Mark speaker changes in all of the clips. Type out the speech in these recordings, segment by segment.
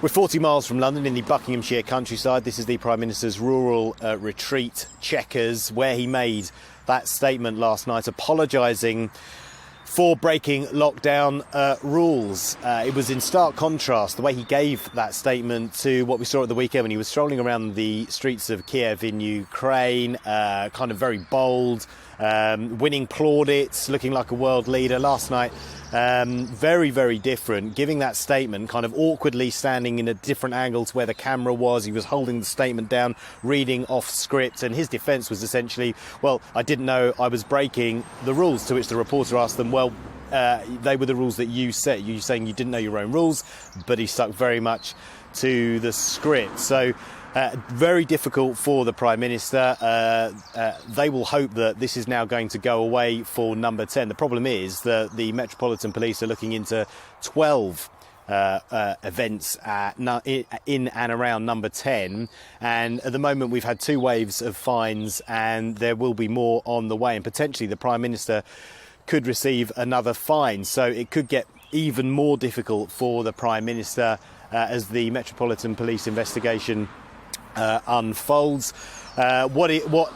Speaker 1: We're 40 miles from London in the Buckinghamshire countryside. This is the Prime Minister's rural retreat, Chequers, where he made that statement last night apologising for breaking lockdown rules. It was in stark contrast, the way he gave that statement, to what we saw at the weekend when he was strolling around the streets of Kiev in Ukraine, kind of very bold, winning plaudits, looking like a world leader. Last night, very, very different, giving that statement kind of awkwardly standing in a different angle to where the camera was. He was holding the statement down, reading off script, and his defence was essentially, well, I didn't know I was breaking the rules, to which the reporter asked them, well, they were the rules that you set. You saying you didn't know your own rules, but he stuck very much to the script. So very difficult for the Prime Minister. They will hope that this is now going to go away for number 10. The problem is that the Metropolitan Police are looking into 12 events in and around number 10, and at the moment we've had 2 waves of fines, and there will be more on the way, and potentially the Prime Minister could receive another fine. So it could get even more difficult for the Prime Minister as the Metropolitan Police investigation unfolds. What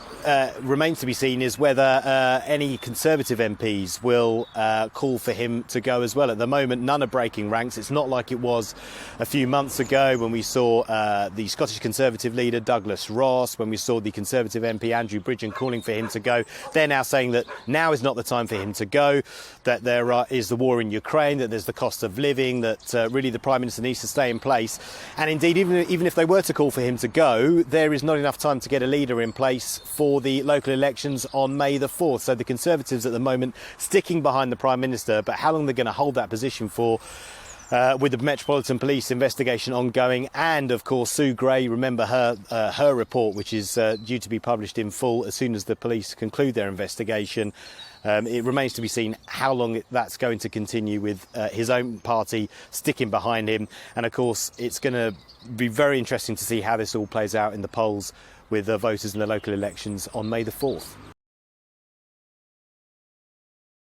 Speaker 1: remains to be seen is whether any Conservative MPs will call for him to go as well. At the moment, none are breaking ranks. It's not like it was a few months ago when we saw the Scottish Conservative leader Douglas Ross, when we saw the Conservative MP Andrew Bridgen calling for him to go. They're now saying that now is not the time for him to go, that there is the war in Ukraine, that there's the cost of living, that really the Prime Minister needs to stay in place. And indeed, even if they were to call for him to go, there is not enough time to get a leader in place for the local elections on May the 4th. So the Conservatives at the moment sticking behind the Prime Minister, but how long they're going to hold that position for, with the Metropolitan Police investigation ongoing, and of course Sue Gray, remember her report, which is due to be published in full as soon as the police conclude their investigation. It remains to be seen how long that's going to continue, with his own party sticking behind him. And of course, it's going to be very interesting to see how this all plays out in the polls with voters in the local elections on May the 4th.